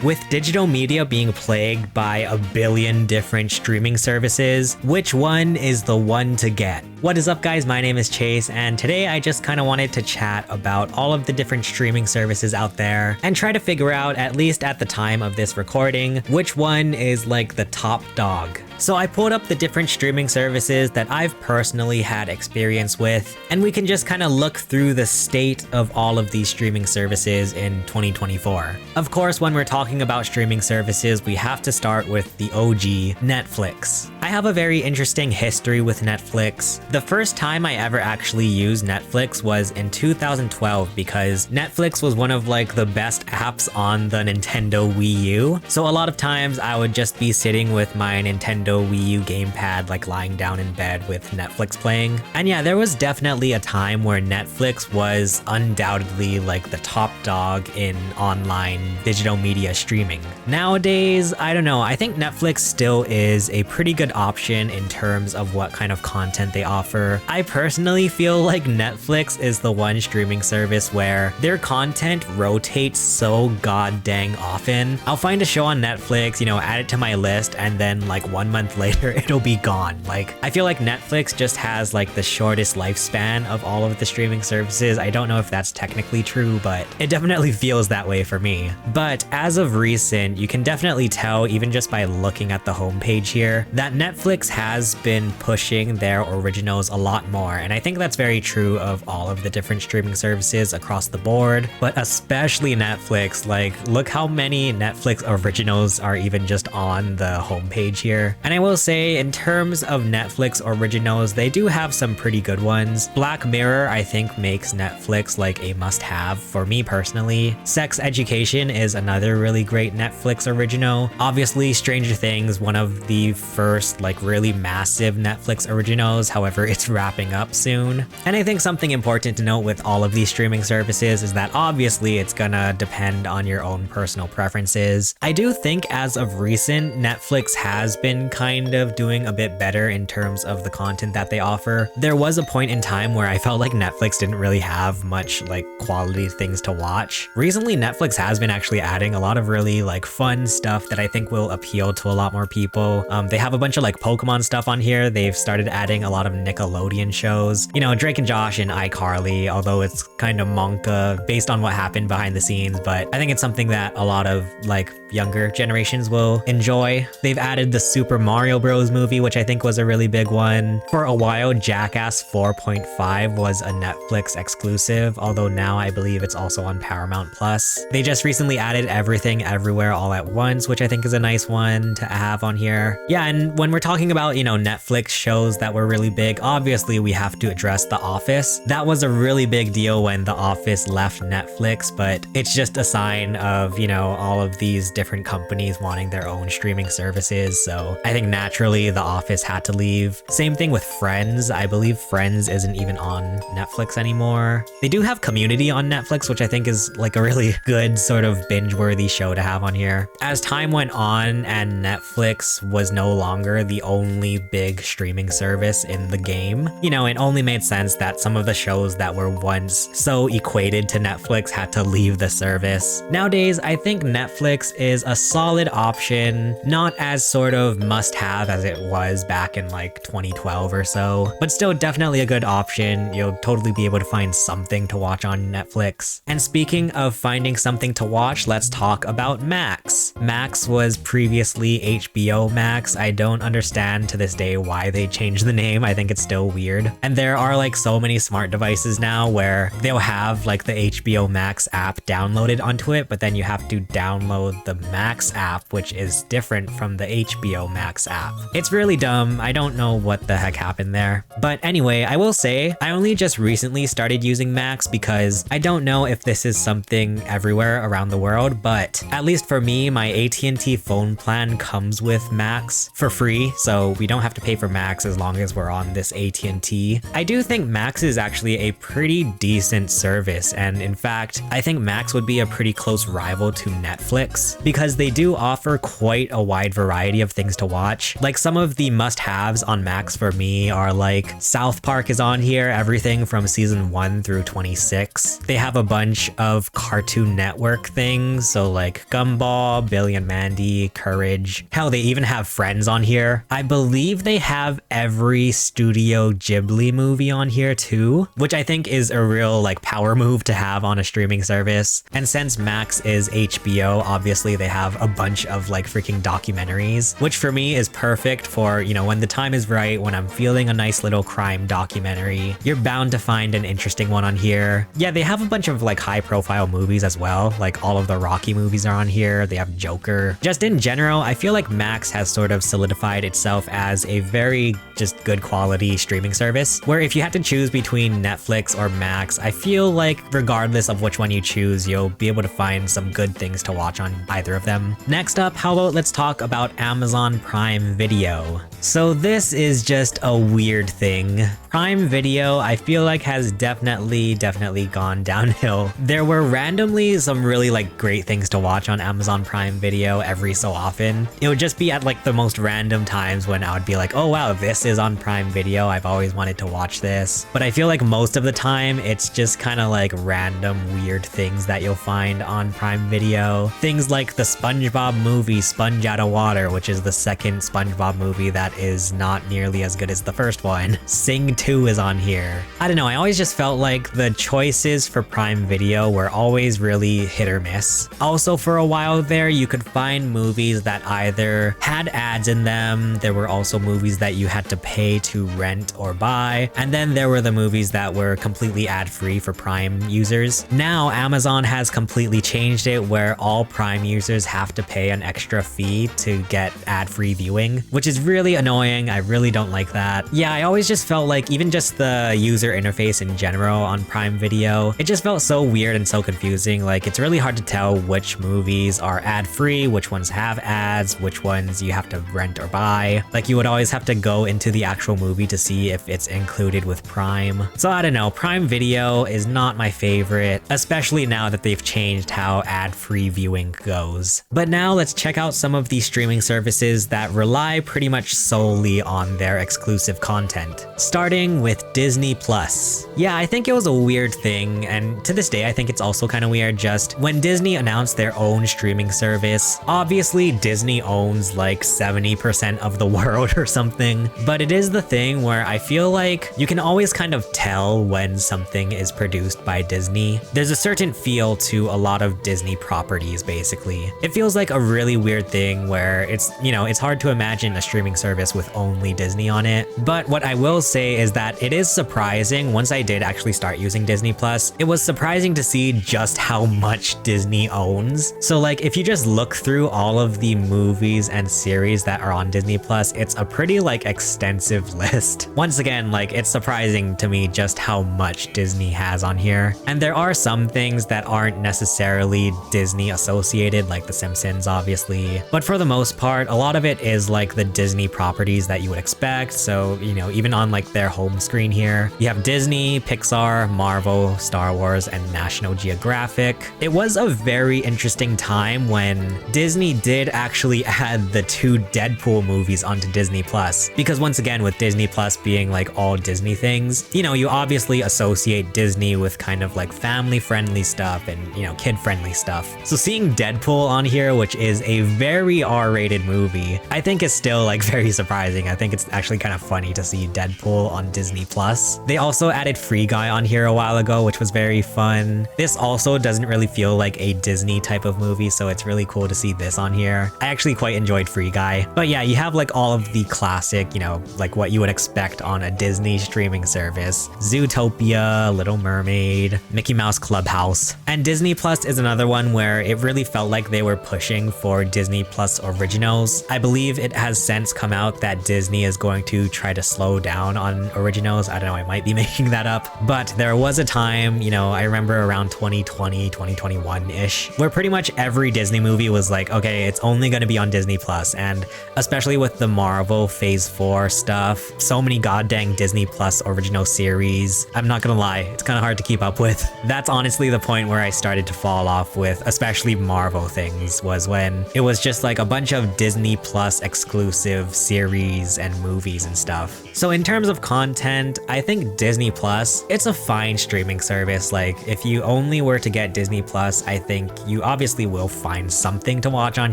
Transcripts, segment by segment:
With digital media being plagued by a billion different streaming services, which one is the one to get? What is up, guys? My name is Chase, and today I just kind of wanted to chat about all of the different streaming services out there and try to figure out, at least at the time of this recording, which one is like the top dog. So I pulled up the different streaming services that I've personally had experience with, and we can just kind of look through the state of all of these streaming services in 2024. Of course, when we're talking about streaming services, we have to start with the OG, Netflix. I have a very interesting history with Netflix. The first time I ever actually used Netflix was in 2012 because Netflix was one of like the best apps on the Nintendo Wii U. So a lot of times I would just be sitting with my Nintendo Wii U gamepad, like lying down in bed with Netflix playing. And yeah, there was definitely a time where Netflix was undoubtedly like the top dog in online digital media streaming. Nowadays, I don't know, I think Netflix still is a pretty good option in terms of what kind of content they offer. I personally feel like Netflix is the one streaming service where their content rotates so god dang often. I'll find a show on Netflix, add it to my list, and then like 1 month later it'll be gone. Like, I feel like Netflix just has like the shortest lifespan of all of the streaming services. I don't know if that's technically true, but it definitely feels that way for me. But as of recent, you can definitely tell, even just by looking at the homepage here, that Netflix has been pushing their originals a lot more, and I think that's very true of all of the different streaming services across the board, but especially Netflix. Like, look how many Netflix originals are even just on the homepage here. And I will say, in terms of Netflix originals, they do have some pretty good ones. Black Mirror, I think, makes Netflix like a must-have for me personally. Sex Education is another really great Netflix original. Obviously, Stranger Things, one of the first like really massive Netflix originals, however, it's wrapping up soon. And I think something important to note with all of these streaming services is that obviously it's gonna depend on your own personal preferences. I do think as of recent, Netflix has been kind of doing a bit better in terms of the content that they offer. There was a point in time where I felt like Netflix didn't really have much like quality things to watch. Recently, Netflix has been actually adding a lot of really like fun stuff that I think will appeal to a lot more people. They have a bunch of like Pokemon stuff on here. They've started adding a lot of Nickelodeon shows. Drake and Josh and iCarly, although it's kind of manga based on what happened behind the scenes, but I think it's something that a lot of like younger generations will enjoy. They've added the Super Mario Bros. Movie, which I think was a really big one. For a while, Jackass 4.5 was a Netflix exclusive, although now I believe it's also on Paramount Plus. They just recently added Everything Everywhere All at Once, which I think is a nice one to have on here. Yeah, and when we're talking about, Netflix shows that were really big, obviously we have to address The Office. That was a really big deal when The Office left Netflix, but it's just a sign of, all of these different companies wanting their own streaming services. So I think naturally The Office had to leave. Same thing with Friends. I believe Friends isn't even on Netflix anymore. They do have Community on Netflix, which I think is like a really good sort of binge-worthy show to have on here. As time went on and Netflix was no longer the only big streaming service in the game, it only made sense that some of the shows that were once so equated to Netflix had to leave the service. Nowadays, I think Netflix is a solid option, not as sort of must-have as it was back in like 2012 or so, but still definitely a good option. You'll totally be able to find something to watch on Netflix. And speaking of finding something to watch, let's talk about Max. Max was previously HBO Max. I don't understand to this day why they changed the name. I think it's still weird. And there are like so many smart devices now where they'll have like the HBO Max app downloaded onto it, but then you have to download the Max app, which is different from the HBO Max app. It's really dumb. I don't know what the heck happened there. But anyway, I will say I only just recently started using Max because I don't know if this is something everywhere around the world, but at least for me, my my AT&T phone plan comes with Max for free, so we don't have to pay for Max as long as we're on this AT&T. I do think Max is actually a pretty decent service, and in fact, I think Max would be a pretty close rival to Netflix because they do offer quite a wide variety of things to watch. Like some of the must-haves on Max for me are like South Park is on here, everything from season 1 through 26. They have a bunch of Cartoon Network things, so like Gumball, Billy and Mandy, Courage. Hell, they even have Friends on here. I believe they have every Studio Ghibli movie on here too, which I think is a real like power move to have on a streaming service. And since Max is HBO, obviously they have a bunch of like freaking documentaries, which for me is perfect for, you know, when the time is right, when I'm feeling a nice little crime documentary. You're bound to find an interesting one on here. Yeah, they have a bunch of like high profile movies as well, like all of the Rocky movies are on here. They have Joker. Just in general, I feel like Max has sort of solidified itself as a very just good quality streaming service, where if you had to choose between Netflix or Max, I feel like regardless of which one you choose, you'll be able to find some good things to watch on either of them. Next up, how about let's talk about Amazon Prime Video. So this is just a weird thing. Prime Video, I feel like has definitely gone downhill. There were randomly some really like great things to watch on Amazon Prime Video every so often. It would just be at like the most random times when I would be like, oh wow, this is on Prime Video. I've always wanted to watch this. But I feel like most of the time it's just kind of like random weird things that you'll find on Prime Video. Things like the SpongeBob movie Sponge Out of Water, which is the second SpongeBob movie that is not nearly as good as the first one. Sing 2 is on here. I don't know, I always just felt like the choices for Prime Video were always really hit or miss. Also, for a while there, you could find movies that either had ads in them, there were also movies that you had to pay to rent or buy, and then there were the movies that were completely ad-free for Prime users. Now, Amazon has completely changed it where all Prime users have to pay an extra fee to get ad-free viewing, which is really annoying. I really don't like that. Yeah, I always just felt like even just the user interface in general on Prime Video, it just felt so weird and so confusing. Like it's really hard to tell which movies are ad-free, which ones have ads, which ones you have to rent or buy. Like you would always have to go into the actual movie to see if it's included with Prime. So I don't know, Prime Video is not my favorite, especially now that they've changed how ad-free viewing goes. But now let's check out some of the streaming services that rely pretty much solely on their exclusive content. Starting with Disney Plus. Yeah, I think it was a weird thing, and to this day I think it's also kind of weird. Just when Disney announced their own streaming service, obviously Disney owns like 70% of the world or something, but it is the thing where I feel like you can always kind of tell when something is produced by Disney. There's a certain feel to a lot of Disney properties, basically. It feels like a really weird thing where it's, you know, it's hard to imagine a streaming service with only Disney on it. But what I will say is that it is surprising, once I did actually start using Disney Plus, it was surprising to see just how much Disney owns. So like if you just look through all of the movies and series that are on Disney Plus, it's a pretty like extensive list. Once again, like it's surprising to me just how much Disney has on here. And there are some things that aren't necessarily Disney associated, like The Simpsons obviously, but for the most part, a lot of it is like the Disney properties that you would expect. So, you know, even on like their home screen here, you have Disney, Pixar, Marvel, Star Wars, and National Geographic. It was a very interesting time when Disney did actually add the 2 Deadpool movies onto Disney Plus, because once again, with Disney Plus being like all Disney things, you know, you obviously associate Disney with kind of like family friendly stuff and, you know, kid friendly stuff. So seeing Deadpool on here, which is a very R-rated movie, I think is still like very surprising. I think it's actually kind of funny to see Deadpool on Disney Plus. They also added Free Guy on here a while ago, which was very fun. This also doesn't really feel like a Disney type of movie, so it's really cool to see this on here. I actually quite enjoyed Free Guy. But yeah, you have like all of the classic, you know, like what you would expect on a Disney streaming service. Zootopia, Little Mermaid, Mickey Mouse Clubhouse. And Disney Plus is another one where it really felt like they were pushing for Disney Plus originals. I believe it has since come out out that Disney is going to try to slow down on originals. I don't know, I might be making that up, but there was a time, you know, I remember around 2020, 2021-ish, where pretty much every Disney movie was like, okay, it's only going to be on Disney Plus. And especially with the Marvel Phase 4 stuff, so many goddamn Disney Plus original series. I'm not gonna lie, it's kind of hard to keep up with. That's honestly the point where I started to fall off with especially Marvel things, was when it was just like a bunch of Disney Plus exclusive series and movies and stuff. So in terms of content, I think Disney Plus, it's a fine streaming service. Like if you only were to get Disney Plus, I think you obviously will find something to watch on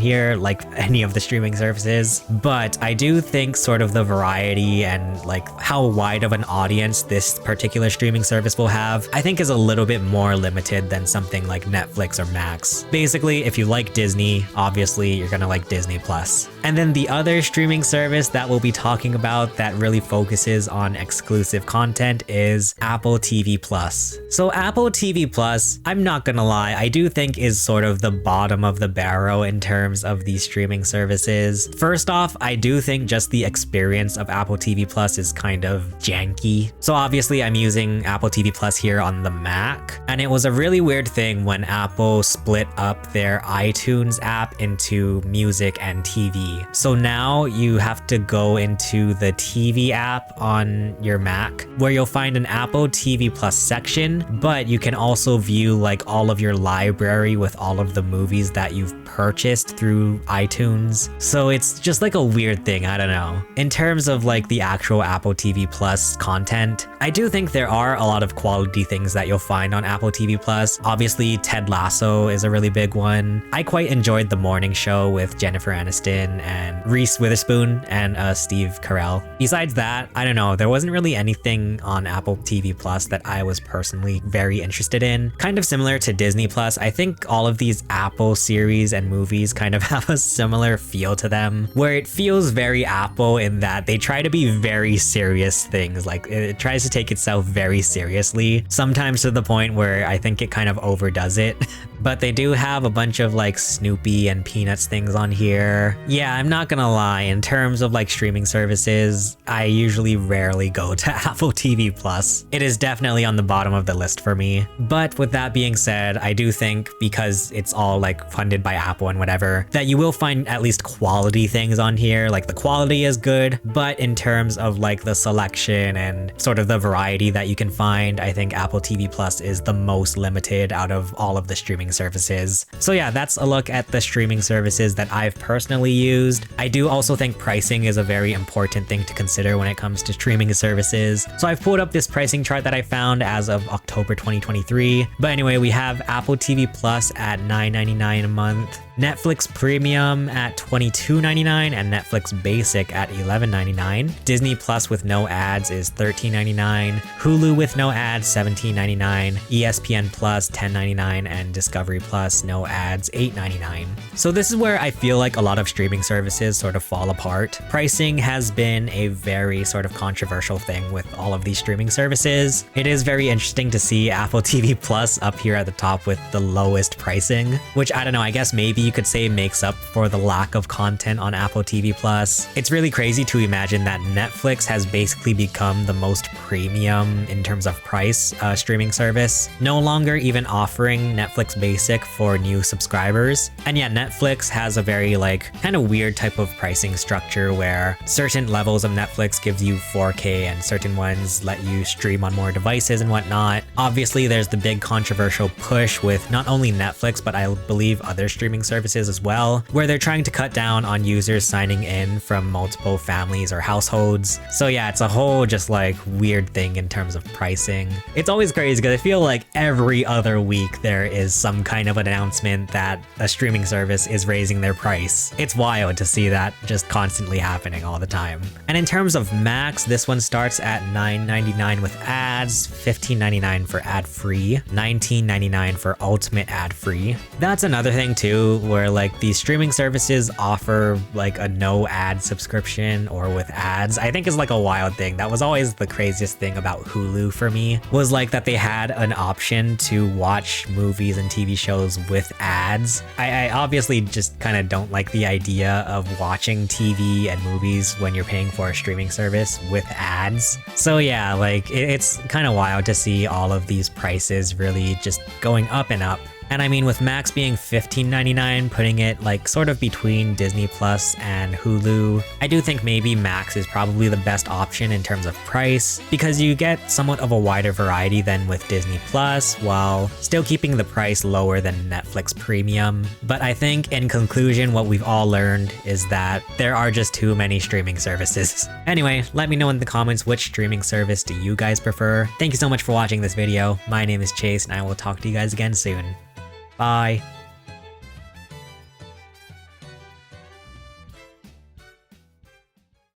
here, like any of the streaming services. But I do think sort of the variety and like how wide of an audience this particular streaming service will have, I think is a little bit more limited than something like Netflix or Max. Basically, if you like Disney, obviously you're gonna like Disney Plus. And then the other streaming service that we'll be talking about that really focuses on exclusive content is Apple TV Plus. So Apple TV Plus, I'm not gonna lie, I do think is sort of the bottom of the barrel in terms of these streaming services. First off, I do think just the experience of Apple TV Plus is kind of janky. So obviously I'm using Apple TV Plus here on the Mac, and it was a really weird thing when Apple split up their iTunes app into music and TV. So now you have to go into the TV app on your Mac where you'll find an Apple TV Plus section, but you can also view like all of your library with all of the movies that you've purchased through iTunes. So it's just like a weird thing, I don't know. In terms of like the actual Apple TV Plus content, I do think there are a lot of quality things that you'll find on Apple TV Plus. Obviously, Ted Lasso is a really big one. I quite enjoyed The Morning Show with Jennifer Aniston and Reese Witherspoon and Steve Carell. Besides that, I don't know, there wasn't really anything on Apple TV Plus that I was personally very interested in. Kind of similar to Disney Plus, I think all of these Apple series and movies kind of have a similar feel to them, where it feels very Apple in that they try to be very serious things. Like it tries to take itself very seriously, sometimes to the point where I think it kind of overdoes it. But they do have a bunch of like Snoopy and Peanuts things on here. Yeah, I'm not gonna lie, in terms of like streaming services, I usually rarely go to Apple TV Plus. It is definitely on the bottom of the list for me. But with that being said, I do think because it's all like funded by Apple and whatever, that you will find at least quality things on here. Like the quality is good, but in terms of like the selection and sort of the variety that you can find, I think Apple TV Plus is the most limited out of all of the streaming services. So yeah, that's a look at the streaming services that I've personally used. I do also think pricing is a very important thing to consider when it comes to streaming services. So I've pulled up this pricing chart that I found as of October 2023. But anyway, we have Apple TV Plus at $9.99 a month, Netflix Premium at $22.99, and Netflix Basic at $11.99. Disney Plus with no ads is $13.99, Hulu with no ads $17.99, ESPN Plus $10.99, and Discovery Plus no ads $8.99. So this is where I feel like a lot of streaming services sort of fall apart. Pricing has been a very sort of controversial thing with all of these streaming services. It is very interesting to see Apple TV Plus up here at the top with the lowest pricing, which I don't know, I guess maybe you could say makes up for the lack of content on Apple TV Plus. It's really crazy to imagine that Netflix has basically become the most premium in terms of price streaming service, no longer even offering Netflix Basic for new subscribers. And yeah, Netflix has a very like kind of weird type of pricing structure where certain levels of Netflix gives you 4K and certain ones let you stream on more devices and whatnot. Obviously, there's the big controversial push with not only Netflix, but I believe other streaming services as well, where they're trying to cut down on users signing in from multiple families or households. So yeah, it's a whole just like weird thing in terms of pricing. It's always crazy because I feel like every other week there is some kind of announcement that a streaming service is raising their price. It's wild to see that just constantly happening all the time. And in terms of Max, this one starts at $9.99 with ads, $15.99 for ad-free, $19.99 for ultimate ad-free. That's another thing too, where like these streaming services offer like a no ad subscription or with ads, I think is like a wild thing. That was always the craziest thing about Hulu for me, was like that they had an option to watch movies and TV shows with ads. I obviously just kind of don't like the idea of watching TV and movies when you're paying for a streaming service with ads. So yeah, like it's kind of wild to see all of these prices really just going up and up. And I mean, with Max being $15.99, putting it like sort of between Disney Plus and Hulu, I do think maybe Max is probably the best option in terms of price, because you get somewhat of a wider variety than with Disney Plus, while still keeping the price lower than Netflix Premium. But I think in conclusion, what we've all learned is that there are just too many streaming services. Anyway, let me know in the comments which streaming service do you guys prefer. Thank you so much for watching this video. My name is Chase, and I will talk to you guys again soon. Bye.